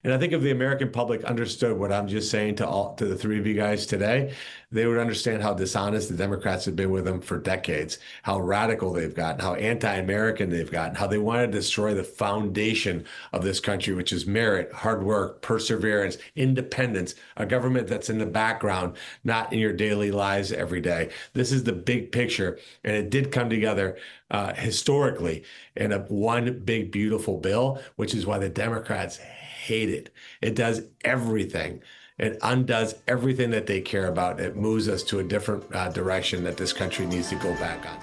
And I think if the American public understood what I'm just saying to the three of you guys today, they would understand how dishonest the Democrats have been with them for decades, how radical they've gotten, how anti-American they've gotten, how they want to destroy the foundation of this country, which is merit, hard work, perseverance, independence, a government that's in the background, not in your daily lives every day. This is the big picture, and it did come together historically in a one big beautiful bill, which is why the Democrats hate it. It does everything. It undoes everything that they care about. It moves us to a different direction that this country needs to go back on.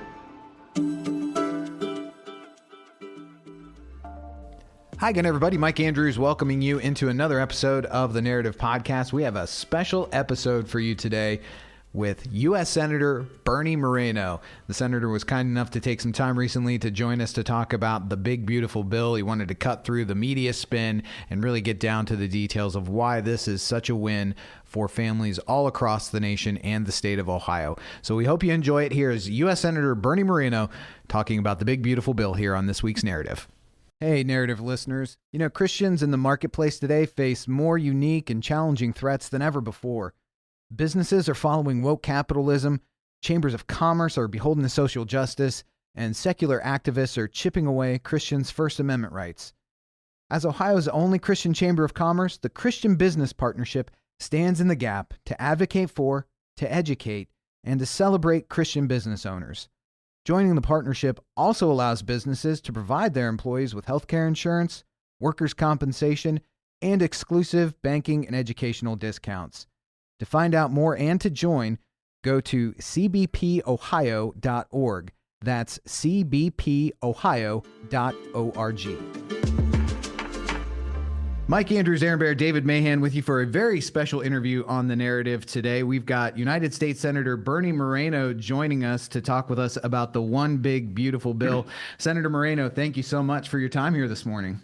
Hi again, everybody. Mike Andrews welcoming you into another episode of the Narrative Podcast. We have a special episode for you today with U.S. Senator Bernie Moreno. The senator was kind enough to take some time recently to join us to talk about the big, beautiful bill. He wanted to cut through the media spin and really get down to the details of why this is such a win for families all across the nation and the state of Ohio. So we hope you enjoy it. Here is U.S. Senator Bernie Moreno talking about the big, beautiful bill here on this week's Narrative. Hey, Narrative listeners. You know, Christians in the marketplace today face more unique and challenging threats than ever before. Businesses are following woke capitalism, chambers of commerce are beholden to social justice, and secular activists are chipping away Christians' First Amendment rights. As Ohio's only Christian chamber of commerce, the Christian Business Partnership stands in the gap to advocate for, to educate, and to celebrate Christian business owners. Joining the partnership also allows businesses to provide their employees with healthcare insurance, workers' compensation, and exclusive banking and educational discounts. To find out more and to join, go to cbpohio.org. That's cbpohio.org. Mike Andrews, Aaron Baer, David Mahan with you for a very special interview on The Narrative today. We've got United States Senator Bernie Moreno joining us to talk with us about the one big, beautiful bill. Senator Moreno, thank you so much for your time here this morning.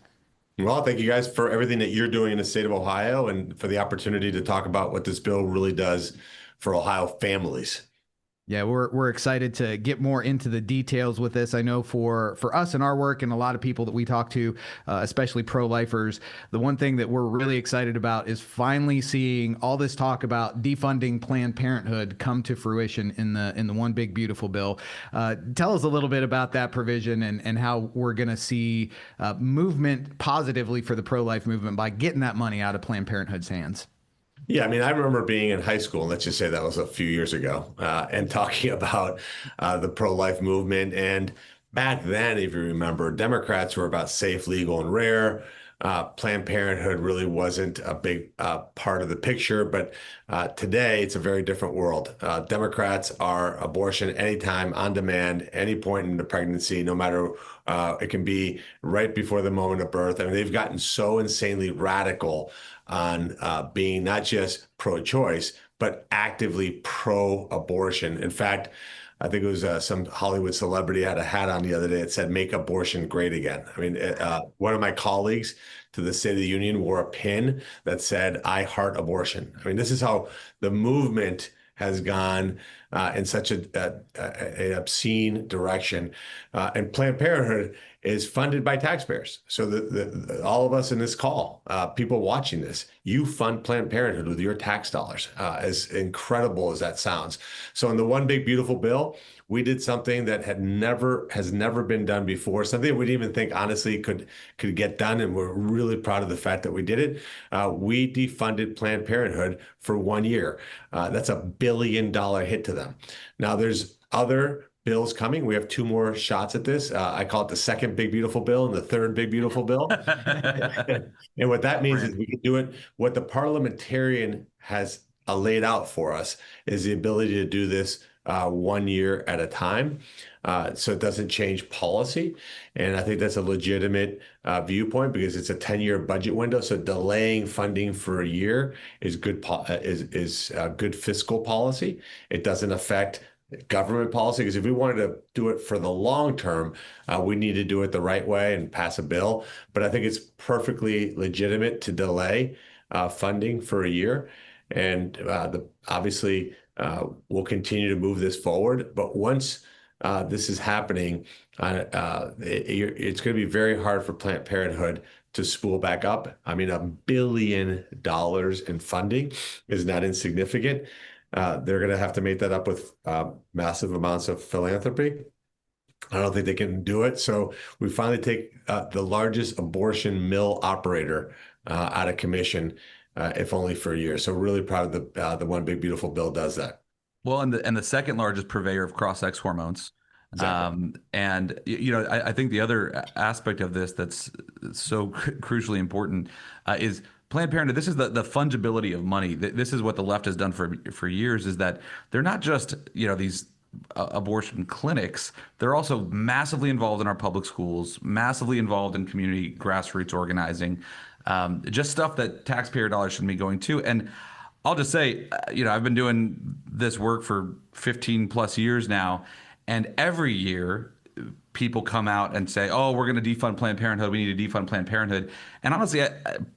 Well, thank you guys for everything that you're doing in the state of Ohio and for the opportunity to talk about what this bill really does for Ohio families. Yeah, we're excited to get more into the details with this. I know for us and our work and a lot of people that we talk to, especially pro-lifers, the one thing that we're really excited about is finally seeing all this talk about defunding Planned Parenthood come to fruition in the one big beautiful bill. Tell us a little bit about that provision and how we're going to see movement positively for the pro-life movement by getting that money out of Planned Parenthood's hands. Yeah, I mean, I remember being in high school, and let's just say that was a few years ago, and talking about the pro-life movement. And back then, if you remember, Democrats were about safe, legal, and rare. Planned Parenthood really wasn't a big part of the picture, but today it's a very different world. Democrats are abortion anytime, on demand, any point in the pregnancy, no matter, it can be right before the moment of birth. I mean, they've gotten so insanely radical on being not just pro-choice, but actively pro-abortion. In fact, I think it was some Hollywood celebrity had a hat on the other day that said, "Make abortion great again." I mean, one of my colleagues to the State of the Union wore a pin that said, "I heart abortion." I mean, this is how the movement has gone in such an obscene direction. And Planned Parenthood is funded by taxpayers. So all of us in this call, people watching this, you fund Planned Parenthood with your tax dollars, as incredible as that sounds. So in the one big beautiful bill, we did something that has never been done before, something we didn't even think honestly could get done, and we're really proud of the fact that we did it. We defunded Planned Parenthood for 1 year. That's $1 billion hit to them. Now there's other bills coming. We have two more shots at this. I call it the second big beautiful bill and the third big beautiful bill. And what that means is we can do it. What the parliamentarian has laid out for us is the ability to do this 1 year at a time, so it doesn't change policy. And I think that's a legitimate viewpoint because it's a 10-year budget window. So delaying funding for a year is good good fiscal policy. It doesn't affect government policy, because if we wanted to do it for the long term, we need to do it the right way and pass a bill. But I think it's perfectly legitimate to delay funding for a year. And obviously, we'll continue to move this forward. But once this is happening, it's going to be very hard for Planned Parenthood to spool back up. I mean, $1 billion in funding is not insignificant. They're going to have to make that up with massive amounts of philanthropy. I don't think they can do it. So we finally take the largest abortion mill operator out of commission, if only for a year. So really proud of the One Big Beautiful Bill does that. Well, and the second largest purveyor of cross-sex hormones. Exactly. And I think the other aspect of this that's so crucially important is Planned Parenthood. This is the fungibility of money. This is what the left has done for years. Is that they're not just these abortion clinics. They're also massively involved in our public schools, massively involved in community grassroots organizing, just stuff that taxpayer dollars should be going to. And I'll just say, I've been doing this work for 15 plus years now, and every year people come out and say, oh, we're going to defund Planned Parenthood. We need to defund Planned Parenthood. And honestly,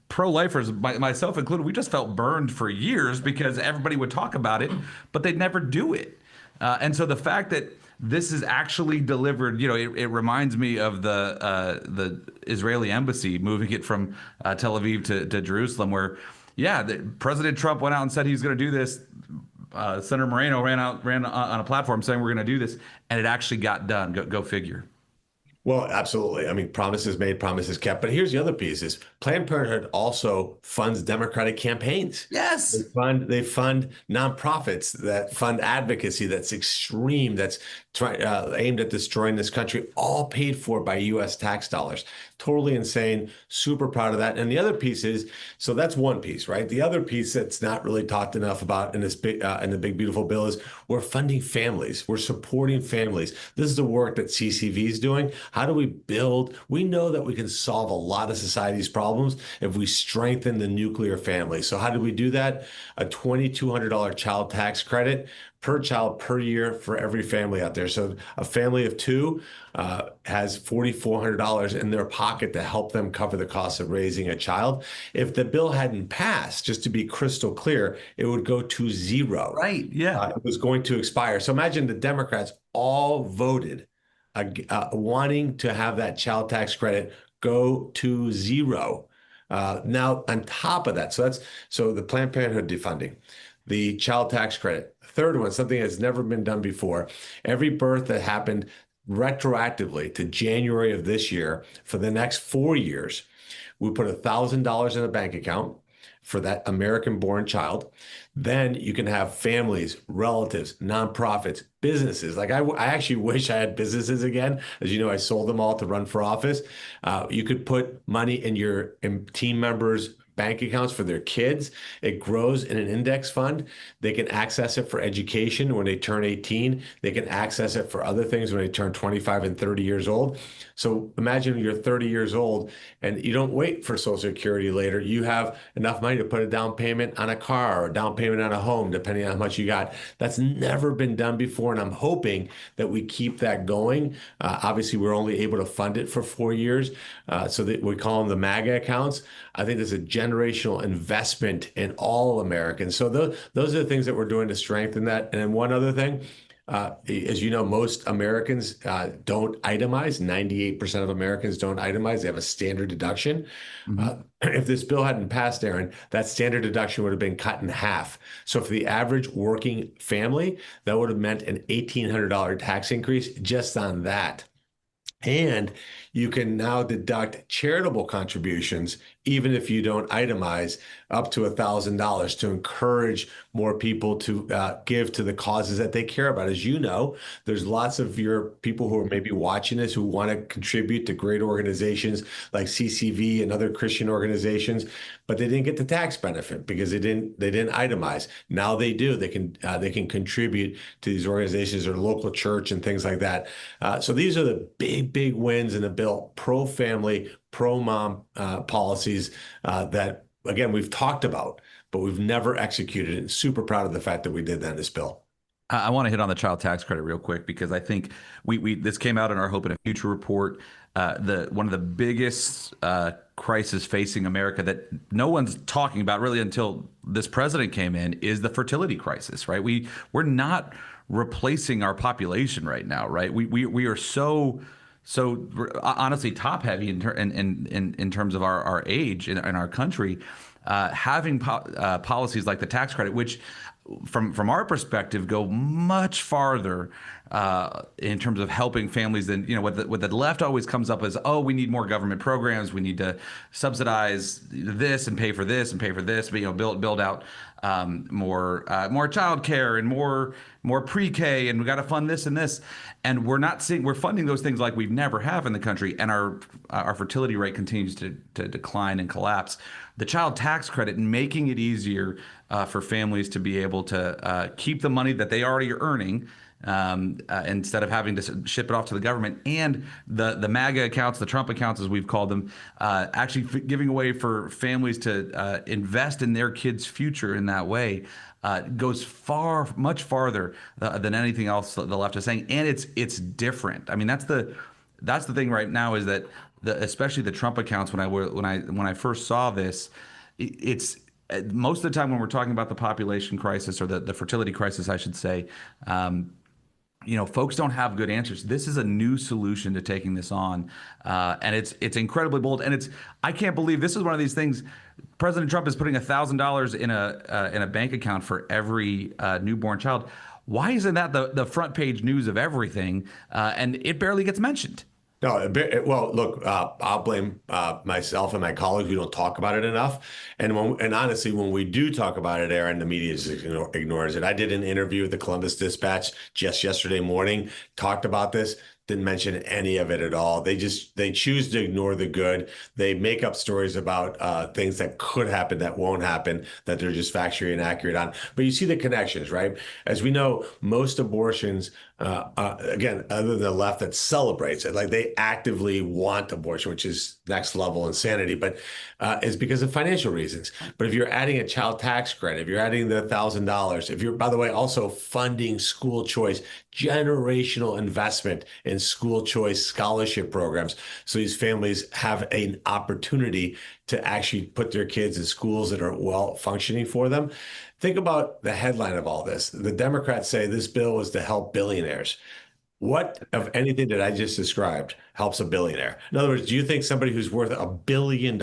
pro-lifers, myself included, we just felt burned for years because everybody would talk about it, but they'd never do it. And so the fact that this is actually delivered, it reminds me of the Israeli embassy moving it from Tel Aviv to Jerusalem, where, President Trump went out and said he was going to do this. Senator Moreno ran on a platform saying we're going to do this, and it actually got done. Go figure. Well, absolutely. I mean, promises made, promises kept. But here's the other piece: is Planned Parenthood also funds Democratic campaigns. Yes, they fund nonprofits that fund advocacy that's extreme, that's aimed at destroying this country, all paid for by U.S. tax dollars. Totally insane. Super proud of that. And the other piece is, so that's one piece, right? The other piece that's not really talked enough about in this in the big beautiful bill is we're funding families. We're supporting families. This is the work that CCV is doing. How do we build? We know that we can solve a lot of society's problems if we strengthen the nuclear family. So how do we do that? A $2,200 child tax credit per child per year for every family out there. So a family of two has $4,400 in their pocket to help them cover the cost of raising a child. If the bill hadn't passed, just to be crystal clear, it would go to zero. Right. Yeah. It was going to expire. So imagine the Democrats all voted wanting to have that child tax credit go to zero. Now, on top of that, so the Planned Parenthood defunding, the child tax credit. Third one, something that's never been done before. Every birth that happened retroactively to January of this year for the next 4 years, we put $1,000 in a bank account for that American-born child. Then you can have families, relatives, nonprofits, businesses. Like I actually wish I had businesses again. As you know, I sold them all to run for office. You could put money in your team members' bank accounts for their kids. It grows in an index fund. They can access it for education when they turn 18. They can access it for other things when they turn 25 and 30 years old. So imagine you're 30 years old and you don't wait for Social Security later. You have enough money to put a down payment on a car or a down payment on a home, depending on how much you got. That's never been done before. And I'm hoping that we keep that going. Obviously, we're only able to fund it for 4 years. So that we call them the MAGA accounts. I think there's a generational investment in all Americans. So those are the things that we're doing to strengthen that. And then one other thing, as you know, most Americans don't itemize. 98% of Americans don't itemize. They have a standard deduction. Mm-hmm. If this bill hadn't passed, Aaron, that standard deduction would have been cut in half. So for the average working family, that would have meant an $1,800 tax increase just on that. And you can now deduct charitable contributions, even if you don't itemize, up to $1,000 to encourage more people to give to the causes that they care about. As you know, there's lots of your people who are maybe watching this who want to contribute to great organizations like CCV and other Christian organizations, but they didn't get the tax benefit because they didn't itemize. Now they do. They can contribute to these organizations or local church and things like that. So these are the big wins in the bill. Pro-family, pro-mom policies that, again, we've talked about, but we've never executed. And super proud of the fact that we did that in this bill. I want to hit on the child tax credit real quick because I think this came out in our Hope in a Future report. One of the biggest crises facing America that no one's talking about really until this president came in is the fertility crisis, right? We're not replacing our population right now, right? We are so so honestly top heavy in terms of our age in our country, having policies like the tax credit, which from our perspective go much farther in terms of helping families than what the left always comes up as, oh, we need more government programs, we need to subsidize this and pay for this and pay for this, but build out more child care and more pre-K, and we got to fund this and this, and we're funding those things like we've never have in the country, and our fertility rate continues to decline and collapse. The child tax credit, making it easier for families to be able to keep the money that they already are earning, instead of having to ship it off to the government, and the MAGA accounts, the Trump accounts as we've called them, actually giving away for families to invest in their kids' future in that way, goes much farther than anything else the left is saying, and it's different. I mean, that's the thing right now, is that especially the Trump accounts. When I first saw this, it's most of the time when we're talking about the population crisis, or the fertility crisis, I should say. Folks don't have good answers. This is a new solution to taking this on, and it's incredibly bold. And I can't believe this is one of these things. President Trump is putting $1,000 in a bank account for every newborn child. Why isn't that the front page news of everything? And it barely gets mentioned. No, well, look, I'll blame myself and my colleagues. We don't talk about it enough. And honestly, when we do talk about it, Aaron, the media just ignores it. I did an interview with the Columbus Dispatch just yesterday morning, talked about this. Didn't mention any of it at all. They choose to ignore the good. They make up stories about things that could happen that won't happen, that they're just factually inaccurate on. But you see the connections, right? As we know, most abortions, again, other than the left that celebrates it, like they actively want abortion, which is next level insanity, but is because of financial reasons. But if you're adding a child tax credit, if you're adding the $1,000, if you're, by the way, also funding school choice, generational investment in school choice scholarship programs, so these families have an opportunity to actually put their kids in schools that are well functioning for them. Think about the headline of all this. The Democrats say this bill is to help billionaires. What, of anything that I just described, helps a billionaire? In other words, do you think somebody who's worth $1 billion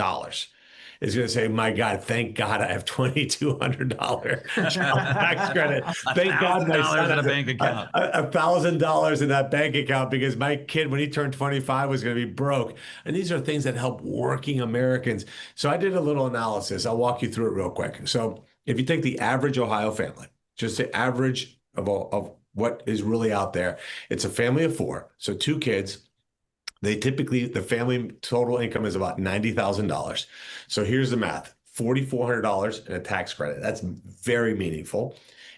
is going to say, my God, thank God I have $2,200 tax credit. Thank God my son in a has bank account. $1,000 in that bank account because my kid, when he turned 25, was going to be broke. And these are things that help working Americans. So I did a little analysis. I'll walk you through it real quick. So if you take the average Ohio family, just the average of what is really out there, it's a family of four. So two kids. The family total income is about $90,000. So here's the math: $4,400 in a tax credit. That's very meaningful.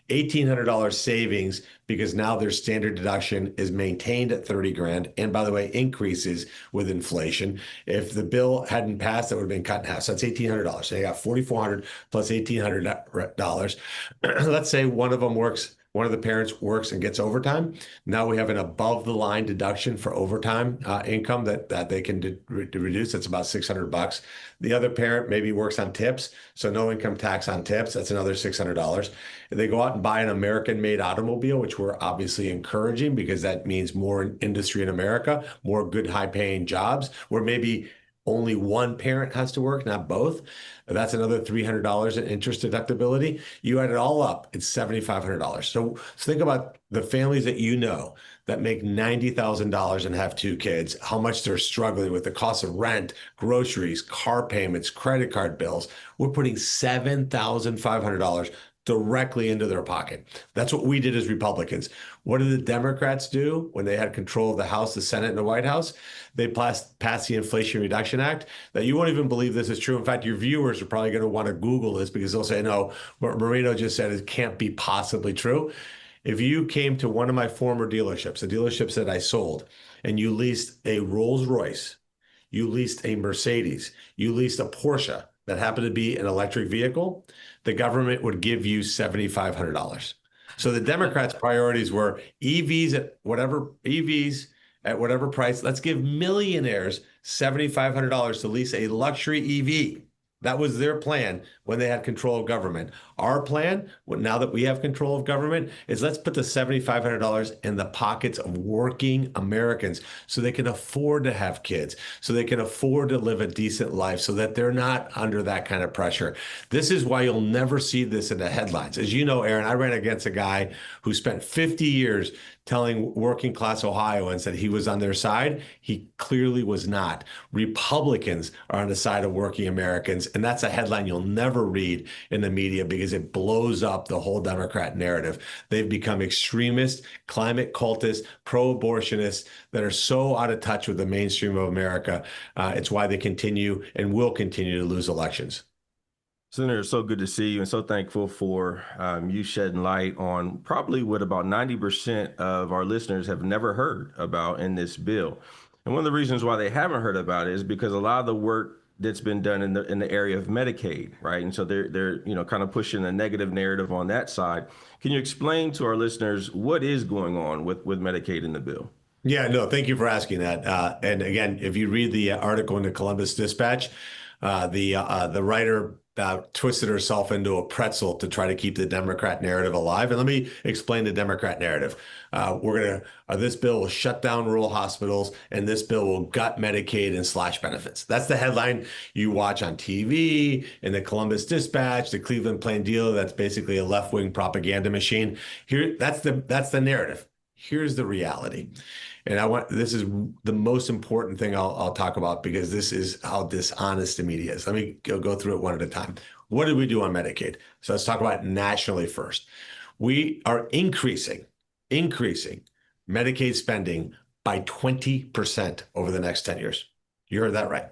$1,800 savings because now their standard deduction is maintained at $30,000, and by the way, increases with inflation. If the bill hadn't passed, it would have been cut in half. So that's $1,800. So you got $4,400 plus $1,800. Let's say one of the parents works and gets overtime. Now we have an above the line deduction for overtime income that they can reduce. That's about $600. The other parent maybe works on tips, so no income tax on tips. That's another $600. If they go out and buy an American-made automobile, which we're obviously encouraging because that means more industry in America, more good high-paying jobs, where maybe only one parent has to work, not both. That's another $300 in interest deductibility. You add it all up, it's $7,500. So think about the families that you know that make $90,000 and have two kids, how much they're struggling with the cost of rent, groceries, car payments, credit card bills. We're putting $7,500 directly into their pocket. That's what we did as Republicans. What did the Democrats do when they had control of the House, the Senate, and the White House? They passed the Inflation Reduction Act. That you won't even believe this is true. In fact, your viewers are probably going to want to Google this because they'll say, no, what Moreno just said, it can't be possibly true. If you came to one of my former dealerships, the dealerships that I sold, and you leased a Rolls Royce, you leased a Mercedes, you leased a Porsche that happened to be an electric vehicle, the government would give you $7,500. So the Democrats' priorities were EVs at whatever price. Let's give millionaires $7,500 to lease a luxury EV. That was their plan when they had control of government. Our plan, now that we have control of government, is let's put the $7,500 in the pockets of working Americans so they can afford to have kids, so they can afford to live a decent life, so that they're not under that kind of pressure. This is why you'll never see this in the headlines. As you know, Aaron, I ran against a guy who spent 50 years telling working class Ohioans that he was on their side. He clearly was not. Republicans are on the side of working Americans, and that's a headline you'll never read in the media because it blows up the whole Democrat narrative. They've become extremists, climate cultists, pro-abortionists that are so out of touch with the mainstream of America. It's why they continue and will continue to lose elections. Senator, so good to see you and so thankful for you shedding light on probably what about 90% of our listeners have never heard about in this bill. And one of the reasons why they haven't heard about it is because a lot of the work that's been done in the area of Medicaid, right? And so they're kind of pushing a negative narrative on that side. Can you explain to our listeners what is going on with Medicaid in the bill? Yeah, no, thank you for asking that. And again, if you read the article in the Columbus Dispatch, the writer twisted herself into a pretzel to try to keep the Democrat narrative alive. And let me explain the Democrat narrative. This bill will shut down rural hospitals, and this bill will gut Medicaid and slash benefits. That's the headline you watch on TV, in the Columbus Dispatch, the Cleveland Plain Dealer. That's basically a left-wing propaganda machine. That's the narrative. Here's the reality. And this is the most important thing I'll talk about because this is how dishonest the media is. Let me go through it one at a time. What did we do on Medicaid? So let's talk about nationally first. We are increasing Medicaid spending by 20% over the next 10 years. You heard that right.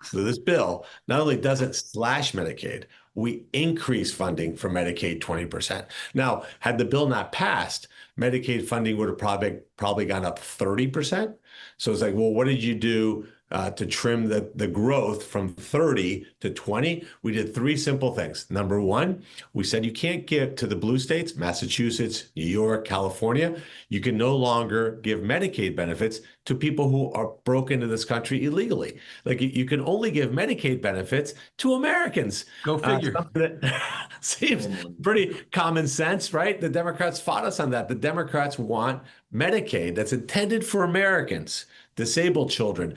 So this bill not only doesn't slash Medicaid, we increase funding for Medicaid 20%. Now, had the bill not passed, Medicaid funding would have probably gone up 30%. So it's like, well, what did you do to trim the growth from 30 to 20? We did three simple things. Number one, we said you can't give to the blue states, Massachusetts, New York, California. You can no longer give Medicaid benefits to people who are broke into this country illegally. Like you can only give Medicaid benefits to Americans. Go figure. That seems pretty common sense, right? The Democrats fought us on that. The Democrats want Medicaid that's intended for Americans, disabled children,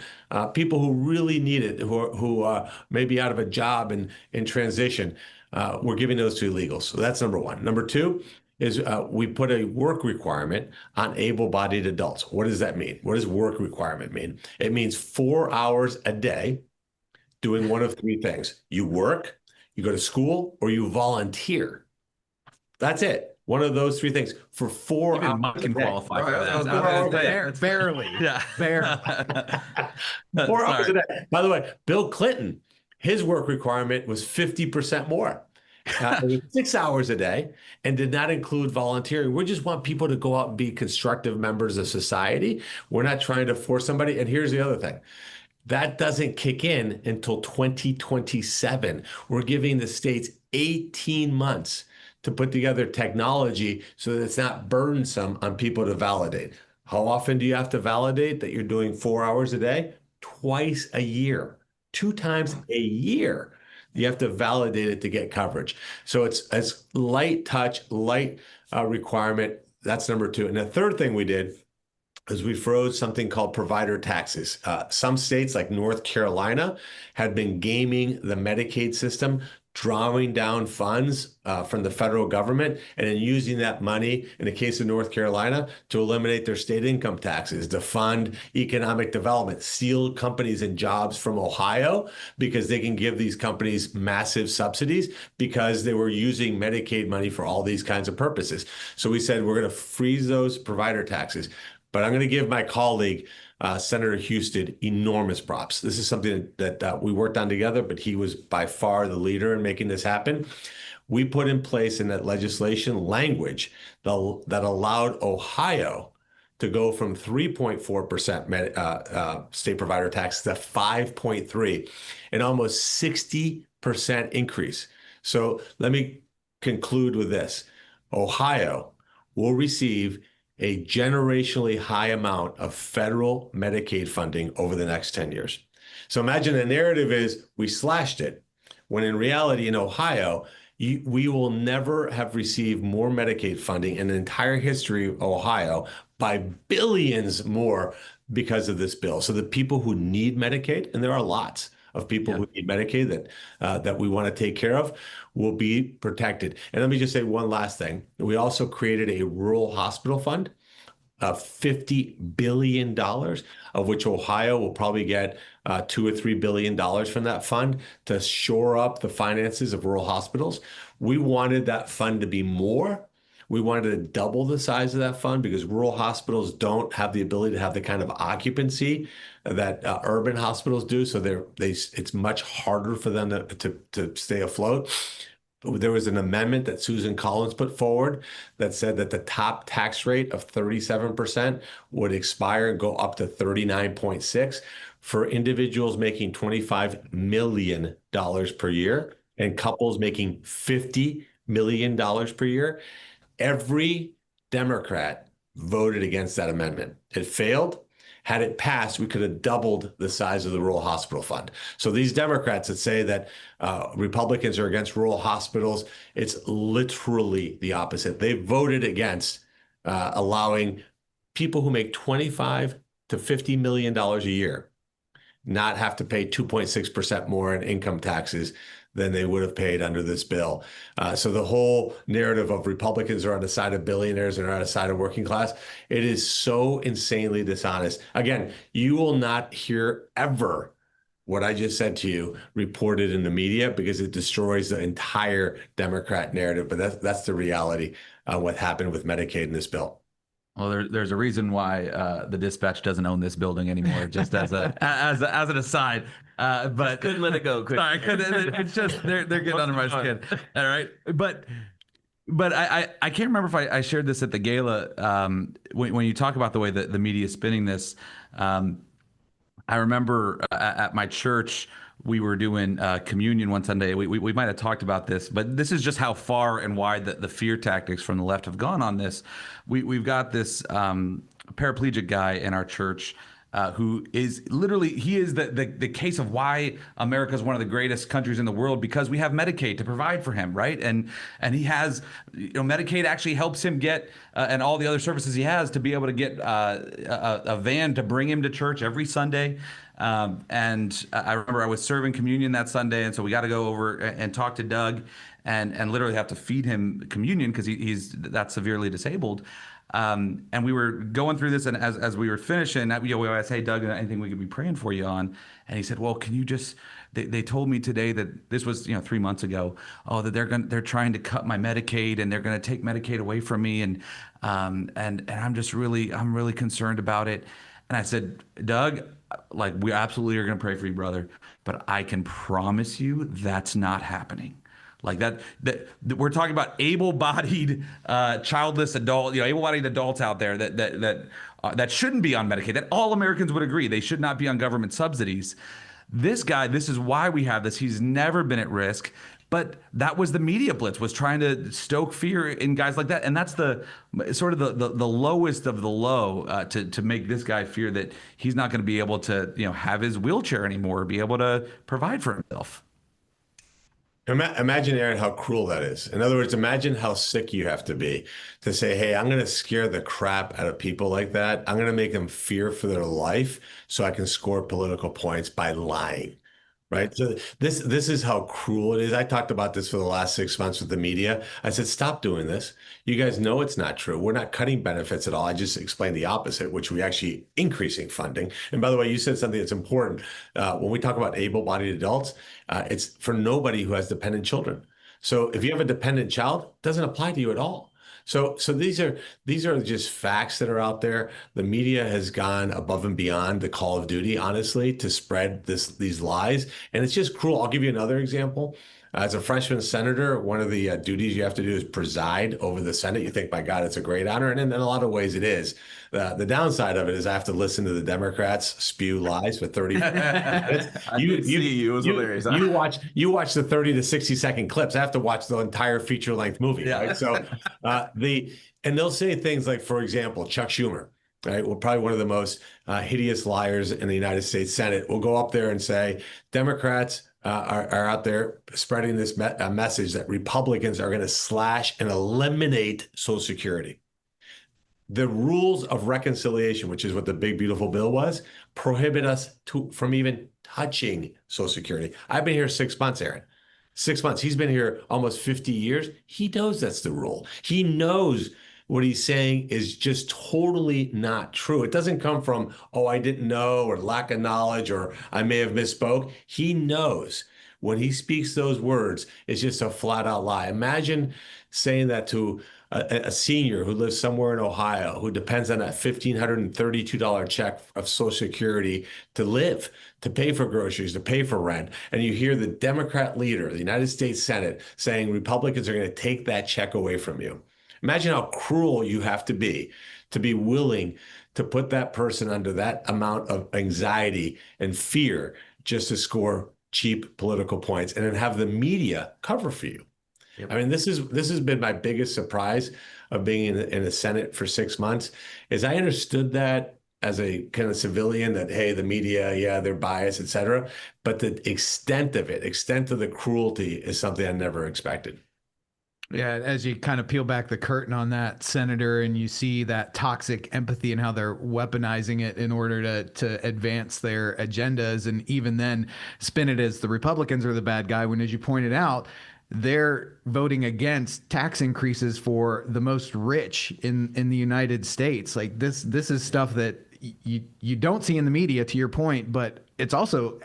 people who really need it, who may be out of a job and in transition. We're giving those to illegals. So that's number one. Number two is we put a work requirement on able-bodied adults. What does that mean? What does work requirement mean? It means 4 hours a day doing one of three things. You work, you go to school, or you volunteer. That's it. One of those three things for 4 hours. Even Mike can qualify for that. Barely. Yeah. Barely. 4 hours a day. By the way, Bill Clinton, his work requirement was 50% more. It was 6 hours a day and did not include volunteering. We just want people to go out and be constructive members of society. We're not trying to force somebody. And here's the other thing. That doesn't kick in until 2027. We're giving the states 18 months to put together technology so that it's not burdensome on people to validate. How often do you have to validate that you're doing 4 hours a day? Twice a year, 2 times a year. You have to validate it to get coverage. So it's as light touch, light requirement. That's number two. And the third thing we did is we froze something called provider taxes. Some states like North Carolina had been gaming the Medicaid system, drawing down funds from the federal government and then using that money, in the case of North Carolina, to eliminate their state income taxes, to fund economic development, steal companies and jobs from Ohio because they can give these companies massive subsidies because they were using Medicaid money for all these kinds of purposes. So we said we're going to freeze those provider taxes. But I'm going to give my colleague, Senator Houston, enormous props. This is something that we worked on together, but he was by far the leader in making this happen. We put in place in that legislation language that allowed Ohio to go from 3.4% state provider tax to 5.3%, an almost 60% increase. So let me conclude with this. Ohio will receive a generationally high amount of federal Medicaid funding over the next 10 years. So imagine the narrative is we slashed it. when in reality in Ohio, we will never have received more Medicaid funding in the entire history of Ohio by billions more because of this bill. So the people who need Medicaid, and there are lots of people who need Medicaid that we want to take care of, will be protected. And let me just say one last thing. We also created a rural hospital fund of $50 billion, of which Ohio will probably get $2 or $3 billion from that fund to shore up the finances of rural hospitals. We wanted that fund to be more. We wanted to double the size of that fund because rural hospitals don't have the ability to have the kind of occupancy that urban hospitals do. So it's much harder for them to stay afloat. There was an amendment that Susan Collins put forward that said that the top tax rate of 37% would expire and go up to 39.6 for individuals making $25 million per year and couples making $50 million per year. Every Democrat voted against that amendment. It failed. Had it passed, we could have doubled the size of the rural hospital fund. So these Democrats that say that Republicans are against rural hospitals, it's literally the opposite. They voted against allowing people who make $25 to $50 million a year not have to pay 2.6% more in income taxes than they would have paid under this bill. So the whole narrative of Republicans are on the side of billionaires and are on the side of working class, it is so insanely dishonest. Again, you will not hear ever what I just said to you reported in the media because it destroys the entire Democrat narrative. But that's the reality of what happened with Medicaid in this bill. Well, there's a reason why the Dispatch doesn't own this building anymore. Just as an aside, but couldn't let it go. Sorry, it's just they're getting under my skin. All right, but I can't remember if I shared this at the gala. When you talk about the way that the media is spinning this, I remember at my church we were doing communion one Sunday. We might have talked about this, but this is just how far and wide the fear tactics from the left have gone on this. We've got this paraplegic guy in our church who is literally, he is the case of why America is one of the greatest countries in the world, because we have Medicaid to provide for him, right? And he has, Medicaid actually helps him get, and all the other services he has to be able to get a van to bring him to church every Sunday. And I remember I was serving communion that Sunday, and so we got to go over and talk to Doug and literally have to feed him communion because he's that severely disabled. And we were going through this, and as we were finishing, we asked, "Hey, Doug, anything we could be praying for you on?" And he said, "Well, can you just?" They told me today that this was 3 months ago. Oh, that they're trying to cut my Medicaid and they're going to take Medicaid away from me, and I'm really concerned about it. And I said, Doug, like, we absolutely are going to pray for you, brother, but I can promise you that's not happening. Like that we're talking about able-bodied, childless adult, able-bodied adults out there that shouldn't be on Medicaid. That all Americans would agree they should not be on government subsidies. This guy, this is why we have this. He's never been at risk, but that was the media blitz, was trying to stoke fear in guys like that, and that's the sort of the lowest of the low to make this guy fear that he's not going to be able to have his wheelchair anymore, or be able to provide for himself. Imagine, Aaron, how cruel that is. In other words, imagine how sick you have to be to say, hey, I'm going to scare the crap out of people like that. I'm going to make them fear for their life so I can score political points by lying. Right. So this is how cruel it is. I talked about this for the last 6 months with the media. I said, stop doing this. You guys know it's not true. We're not cutting benefits at all. I just explained the opposite, which we actually increasing funding. And by the way, you said something that's important. When we talk about able-bodied adults, it's for nobody who has dependent children. So if you have a dependent child, it doesn't apply to you at all. So these are just facts that are out there. The media has gone above and beyond the call of duty, honestly, to spread these lies. And it's just cruel. I'll give you another example. As a freshman senator, one of the duties you have to do is preside over the Senate. You think, my God, it's a great honor. And in a lot of ways it is. The downside of it is I have to listen to the Democrats spew lies for 30 minutes. It was hilarious. You watch the 30 to 60 second clips. I have to watch the entire feature length movie. Yeah. Right? So and they'll say things like, for example, Chuck Schumer, right? Well, probably one of the most hideous liars in the United States Senate, will go up there and say, Democrats are out there spreading this message that Republicans are going to slash and eliminate Social Security. The rules of reconciliation, which is what the big, beautiful bill was, prohibit us from even touching Social Security. I've been here 6 months, Aaron. 6 months. He's been here almost 50 years. He knows that's the rule. He knows what he's saying is just totally not true. It doesn't come from, oh, I didn't know, or lack of knowledge, or I may have misspoke. He knows when he speaks those words, it's just a flat out lie. Imagine saying that to a senior who lives somewhere in Ohio, who depends on that $1,532 check of Social Security to live, to pay for groceries, to pay for rent. And you hear the Democrat leader of the United States Senate saying Republicans are going to take that check away from you. Imagine how cruel you have to be willing to put that person under that amount of anxiety and fear just to score cheap political points, and then have the media cover for you. Yep. I mean, this has been my biggest surprise of being in the Senate for 6 months, is I understood that as a kind of civilian that, hey, the media, yeah, they're biased, et cetera. But the extent of the cruelty is something I never expected. Yeah, as you kind of peel back the curtain on that, Senator, and you see that toxic empathy and how they're weaponizing it in order to advance their agendas, and even then spin it as the Republicans are the bad guy, when, as you pointed out, they're voting against tax increases for the most rich in the United States. Like this is stuff that you don't see in the media, to your point, but it's also,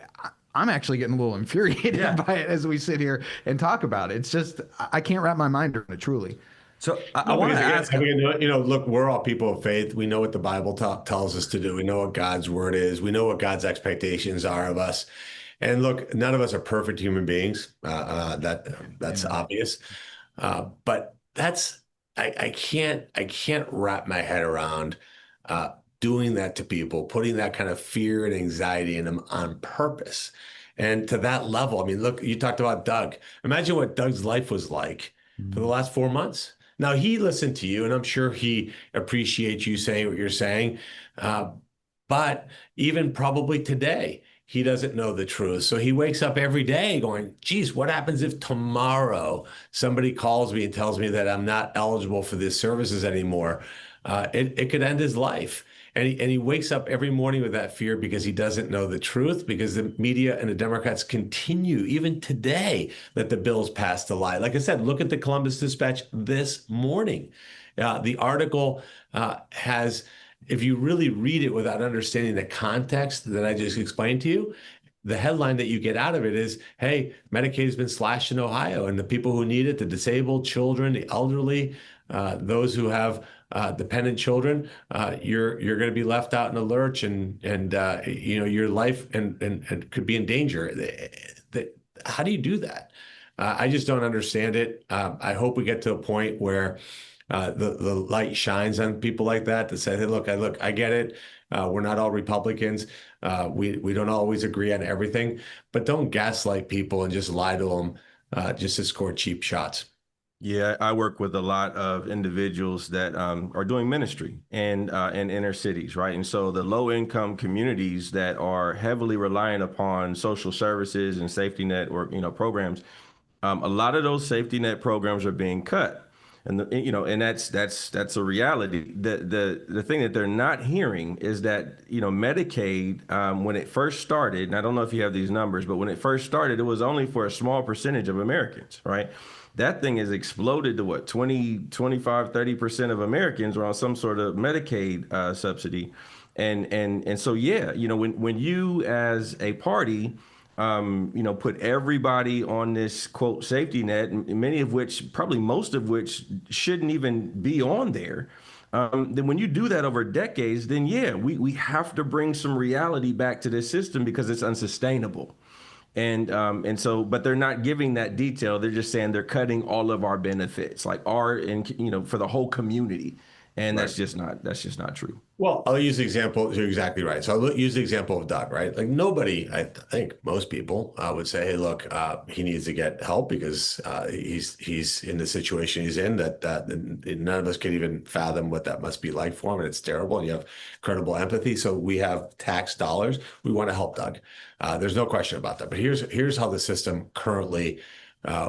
I'm actually getting a little infuriated by it as we sit here and talk about it. It's just, I can't wrap my mind around it, truly. So I want to ask, look, we're all people of faith. We know what the Bible tells us to do. We know what God's word is. We know what God's expectations are of us. And look, none of us are perfect human beings. That's obvious. But I can't wrap my head around doing that to people, putting that kind of fear and anxiety in them on purpose. And to that level, I mean, look, you talked about Doug. Imagine what Doug's life was like for the last 4 months. Now, he listened to you, and I'm sure he appreciates you saying what you're saying. But even probably today, he doesn't know the truth. So he wakes up every day going, geez, what happens if tomorrow somebody calls me and tells me that I'm not eligible for these services anymore? It could end his life. And he wakes up every morning with that fear because he doesn't know the truth, because the media and the Democrats continue, even today, that the bill's passed a lie. Like I said, look at the Columbus Dispatch this morning. The article has, if you really read it without understanding the context that I just explained to you, the headline that you get out of it is, hey, Medicaid has been slashed in Ohio, and the people who need it, the disabled, children, the elderly, those who have dependent children, you're going to be left out in the lurch, and your life and could be in danger. How do you do that? I just don't understand it. I hope we get to a point where the light shines on people like that say, hey, look, I get it. We're not all Republicans. We don't always agree on everything, but don't gaslight people and just lie to them just to score cheap shots. Yeah, I work with a lot of individuals that are doing ministry in inner cities, right? And so the low income communities that are heavily reliant upon social services and safety net or programs, a lot of those safety net programs are being cut. And and that's a reality. The thing that they're not hearing is that Medicaid, when it first started, and I don't know if you have these numbers, but when it first started, it was only for a small percentage of Americans, right? That thing has exploded to what, 20, 25, 30% of Americans are on some sort of Medicaid subsidy. And so, yeah, when you as a party, put everybody on this quote safety net, most of which shouldn't even be on there. Then when you do that over decades, then yeah, we have to bring some reality back to this system because it's unsustainable. And so, but they're not giving that detail. They're just saying they're cutting all of our benefits, like for the whole community. And Right. that's just not true. Well, I'll use the example. You're exactly right. So I'll use the example of Doug, right? Like nobody, I think most people would say, "Hey, look, he needs to get help because he's in the situation he's in that none of us can even fathom what that must be like for him, and it's terrible." And you have incredible empathy. So we have tax dollars. We want to help Doug. There's no question about that. But here's how the system currently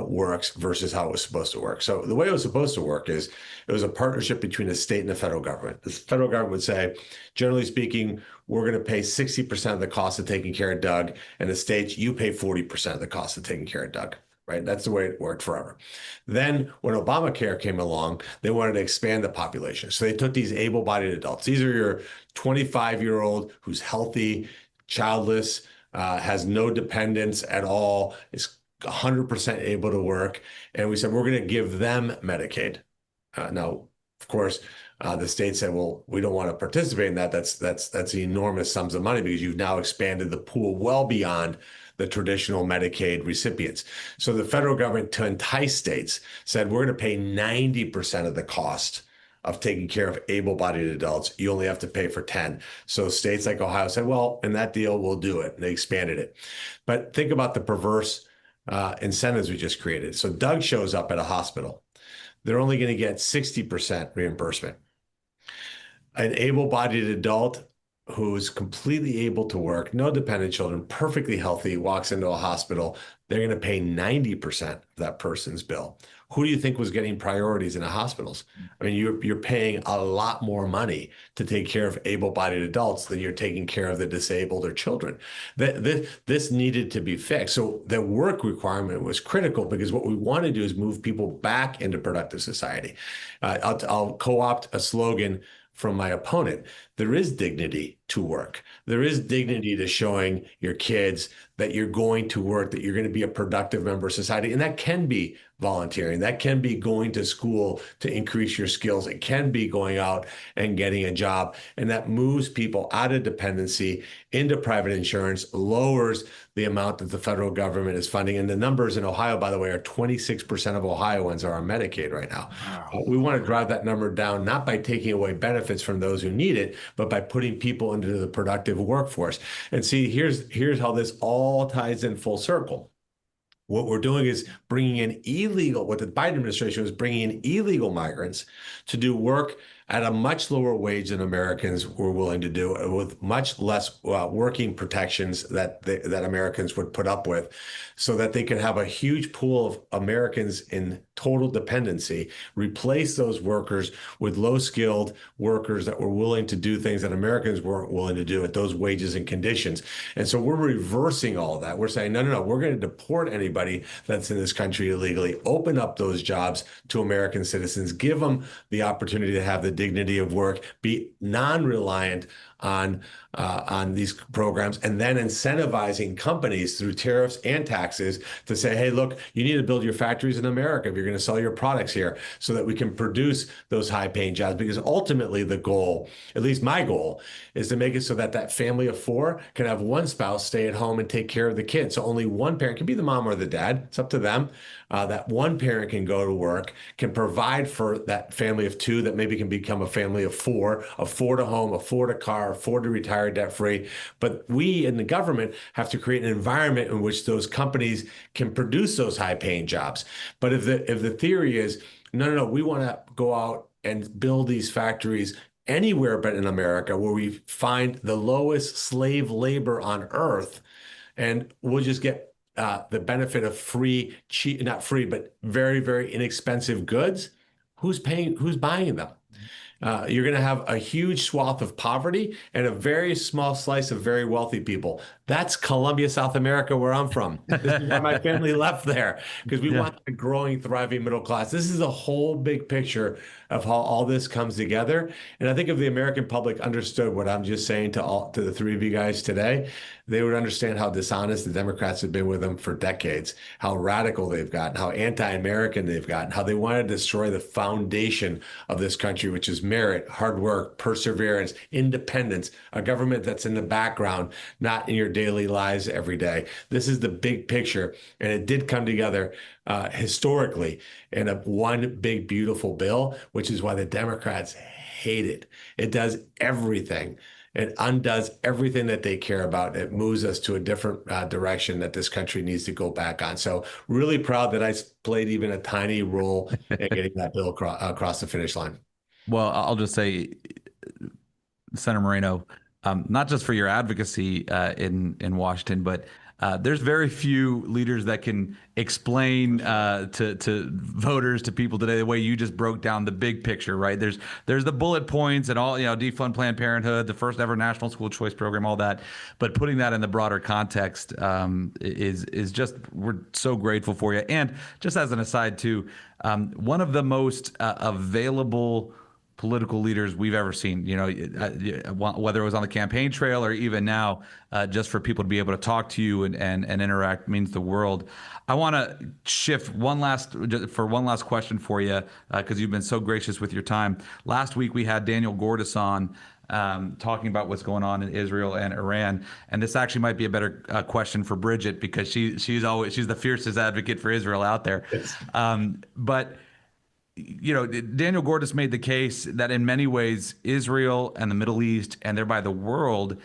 works versus how it was supposed to work. So the way it was supposed to work is it was a partnership between the state and the federal government. The federal government would say, generally speaking, we're going to pay 60% of the cost of taking care of Doug, and the states, you pay 40% of the cost of taking care of Doug. Right? That's the way it worked forever. Then when Obamacare came along, they wanted to expand the population. So they took these able-bodied adults. These are your 25-year-old who's healthy, childless, has no dependents at all, is 100% able to work. And we said, we're going to give them Medicaid. Now, of course, the state said, well, we don't want to participate in that. That's enormous sums of money because you've now expanded the pool well beyond the traditional Medicaid recipients. So the federal government, to entice states, said, we're going to pay 90% of the cost of taking care of able-bodied adults. You only have to pay for 10. So states like Ohio said, well, in that deal, we'll do it. And they expanded it. But think about the perverse incentives we just created. So Doug shows up at a hospital. They're only going to get 60% reimbursement. An able-bodied adult who's completely able to work, no dependent children, perfectly healthy, walks into a hospital, they're going to pay 90% of that person's bill. Who do you think was getting priorities in the hospitals? I mean, you're paying a lot more money to take care of able-bodied adults than you're taking care of the disabled or children. This needed to be fixed. So the work requirement was critical because what we want to do is move people back into productive society. I'll co-opt a slogan from my opponent. There is dignity to work. There is dignity to showing your kids that you're going to work, that you're going to be a productive member of society. And that can be volunteering. That can be going to school to increase your skills. It can be going out and getting a job. And that moves people out of dependency into private insurance, lowers the amount that the federal government is funding. And the numbers in Ohio, by the way, are 26% of Ohioans are on Medicaid right now. Wow. We want to drive that number down, not by taking away benefits from those who need it, but by putting people into the productive workforce. And see, here's how this all ties in full circle. What we're doing is bringing in what the Biden administration was bringing in illegal migrants to do work at a much lower wage than Americans were willing to do, with much less working protections that Americans would put up with, so that they could have a huge pool of Americans in total dependency, replace those workers with low-skilled workers that were willing to do things that Americans weren't willing to do at those wages and conditions. And so we're reversing all of that. We're saying, no, we're going to deport anybody that's in this country illegally, open up those jobs to American citizens, give them the opportunity to have the dignity of work, be non-reliant on these programs, and then incentivizing companies through tariffs and taxes to say, hey, look, you need to build your factories in America if you're going to sell your products here, so that we can produce those high-paying jobs. Because ultimately the goal, at least my goal, is to make it so that family of four can have one spouse stay at home and take care of the kids. So only one parent, can be the mom or the dad, it's up to them. That one parent can go to work, can provide for that family of two that maybe can become a family of four, afford a home, afford a car, afford to retire debt-free. But we in the government have to create an environment in which those companies can produce those high-paying jobs. But if the theory is, no, we want to go out and build these factories anywhere but in America, where we find the lowest slave labor on earth, and we'll just get the benefit of free, cheap, not free, but very, very inexpensive goods, who's buying them? You're going to have a huge swath of poverty and a very small slice of very wealthy people. That's Colombia, South America, where I'm from. This is why my family left there, because we want a growing, thriving middle class. This is a whole big picture of how all this comes together. And I think if the American public understood what I'm just saying to the three of you guys today, they would understand how dishonest the Democrats have been with them for decades, how radical they've gotten, how anti-American they've gotten, how they want to destroy the foundation of this country. country, which is merit, hard work, perseverance, independence, a government that's in the background, not in your daily lives every day. This is the big picture. And it did come together historically in one big, beautiful bill, which is why the Democrats hate it. It does everything. It undoes everything that they care about. It moves us to a different direction that this country needs to go back on. So really proud that I played even a tiny role in getting that bill across the finish line. Well, I'll just say, Senator Moreno, not just for your advocacy in Washington, but there's very few leaders that can explain to voters, to people today, the way you just broke down the big picture, right? There's the bullet points and all, defund Planned Parenthood, the first ever national school choice program, all that. But putting that in the broader context is just, we're so grateful for you. And just as an aside too, one of the most available political leaders we've ever seen, whether it was on the campaign trail or even now, just for people to be able to talk to you and interact means the world. I want to shift one last question for you, because you've been so gracious with your time. Last week we had Daniel Gordis on, talking about what's going on in Israel and Iran, and this actually might be a better question for Bridget, because she's the fiercest advocate for Israel out there. Yes. But Daniel Gordis made the case that in many ways, Israel and the Middle East, and thereby the world,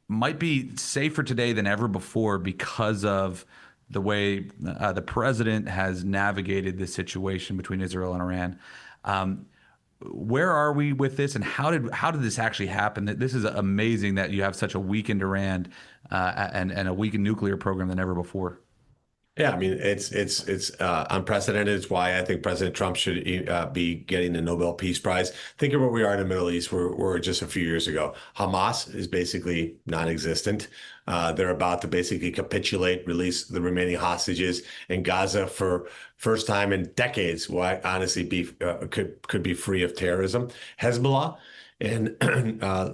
might be safer today than ever before because of the way the president has navigated this situation between Israel and Iran. Where are we with this, and how did this actually happen? This is amazing that you have such a weakened Iran and a weakened nuclear program than ever before. Yeah, I mean, it's unprecedented. It's why I think President Trump should be getting the Nobel Peace Prize. Think of where we are in the Middle East. We're just a few years ago. Hamas is basically non-existent. They're about to basically capitulate, release the remaining hostages in Gaza for first time in decades. Why honestly could be free of terrorism. Hezbollah in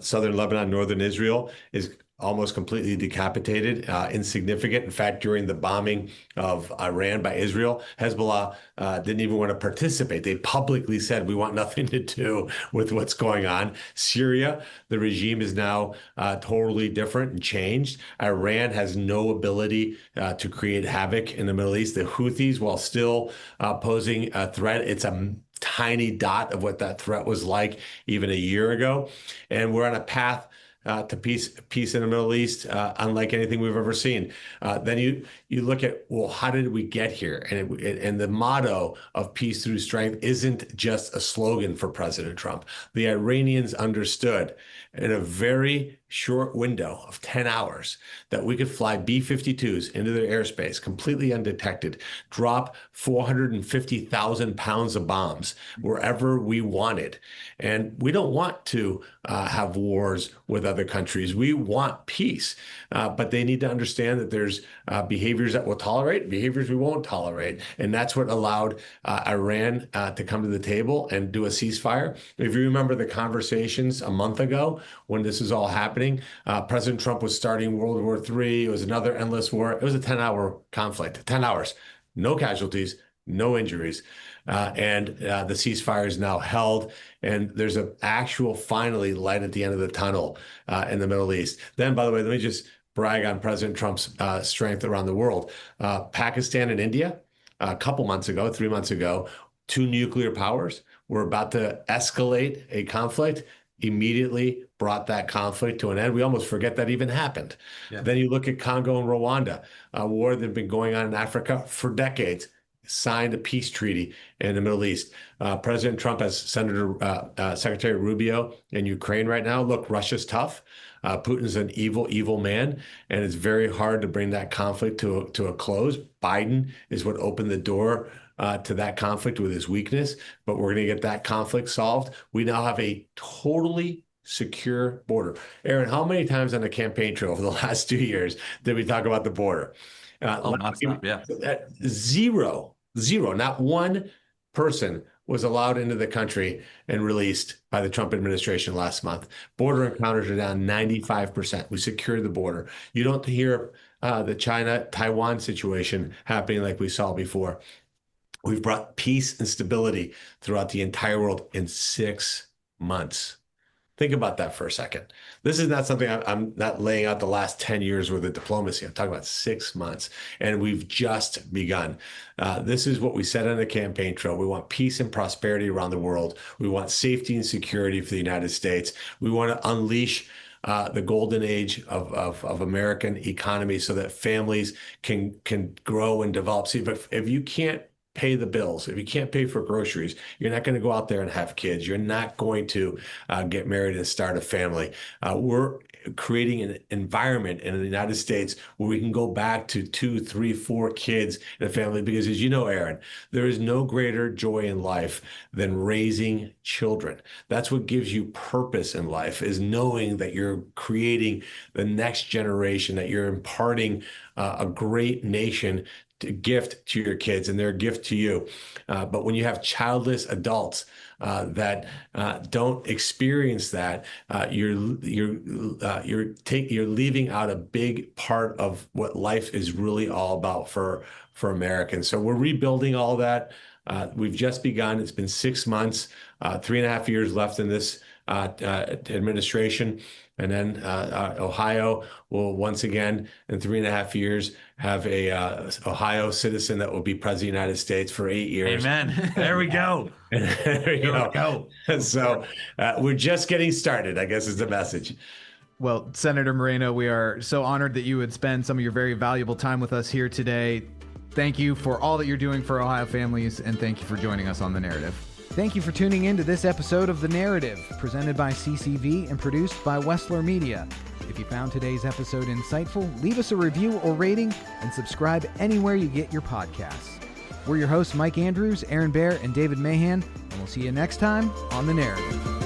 southern Lebanon, northern Israel is almost completely decapitated, insignificant. In fact, during the bombing of Iran by Israel, Hezbollah didn't even want to participate. They publicly said, we want nothing to do with what's going on. Syria, the regime is now totally different and changed. Iran has no ability to create havoc in the Middle East. The Houthis, while still posing a threat, it's a tiny dot of what that threat was like even a year ago. And we're on a path to peace in the Middle East, unlike anything we've ever seen. Then you look at, well, how did we get here? And the motto of peace through strength isn't just a slogan for President Trump. The Iranians understood in a very short window of 10 hours that we could fly B-52s into their airspace completely undetected, drop 450,000 pounds of bombs wherever we wanted. And we don't want to have wars with other countries. We want peace, but they need to understand that there's behaviors that we'll tolerate, behaviors we won't tolerate. And that's what allowed Iran to come to the table and do a ceasefire. If you remember the conversations a month ago when this is all happening, President Trump was starting World War III. It was another endless war. It was a 10-hour conflict, 10 hours, no casualties, no injuries. And the ceasefire is now held, and there's an actual, finally, light at the end of the tunnel in the Middle East. Then, by the way, let me just brag on President Trump's strength around the world. Pakistan and India, a couple months ago, 3 months ago, two nuclear powers were about to escalate a conflict, immediately brought that conflict to an end. We almost forget that even happened. Yeah. Then you look at Congo and Rwanda, a war that had been going on in Africa for decades, signed a peace treaty in the Middle East. President Trump has Secretary Rubio in Ukraine right now. Look, Russia's tough. Putin's an evil, evil man, and it's very hard to bring that conflict to a close. Biden is what opened the door to that conflict with his weakness, but we're going to get that conflict solved. We now have a totally secure border. Aaron, how many times on the campaign trail over the last 2 years did we talk about the border? Nonstop, yeah. Zero, not one person was allowed into the country and released by the Trump administration last month. Border encounters are down 95%. We secured the border. You don't hear the China-Taiwan situation happening like we saw before. We've brought peace and stability throughout the entire world in 6 months. Think about that for a second. This is not something I'm not laying out the last 10 years worth of diplomacy. I'm talking about 6 months, and we've just begun. This is what we said on the campaign trail. We want peace and prosperity around the world. We want safety and security for the United States. We want to unleash the golden age of American economy so that families can grow and develop. See, but if you can't pay the bills, if you can't pay for groceries, you're not going to go out there and have kids. You're not going to get married and start a family. We're creating an environment in the United States where we can go back to 2, 3, 4 kids in a family. Because as you know, Aaron, there is no greater joy in life than raising children. That's what gives you purpose in life, is knowing that you're creating the next generation, that you're imparting a great nation gift to your kids and their gift to you. But when you have childless adults that don't experience that, you're leaving out a big part of what life is really all about for Americans. So we're rebuilding all that. We've just begun. It's been 6 months, 3.5 years left in this administration. And then Ohio will once again, in 3.5 years, have a Ohio citizen that will be president of the United States for 8 years. Amen. There we go. There you go. So we're just getting started, I guess is the message. Well, Senator Moreno, we are so honored that you would spend some of your very valuable time with us here today. Thank you for all that you're doing for Ohio families, and thank you for joining us on The Narrative. Thank you for tuning in to this episode of The Narrative, presented by CCV and produced by Wessler Media. If you found today's episode insightful, leave us a review or rating and subscribe anywhere you get your podcasts. We're your hosts, Mike Andrews, Aaron Baer, and David Mahan, and we'll see you next time on The Narrative.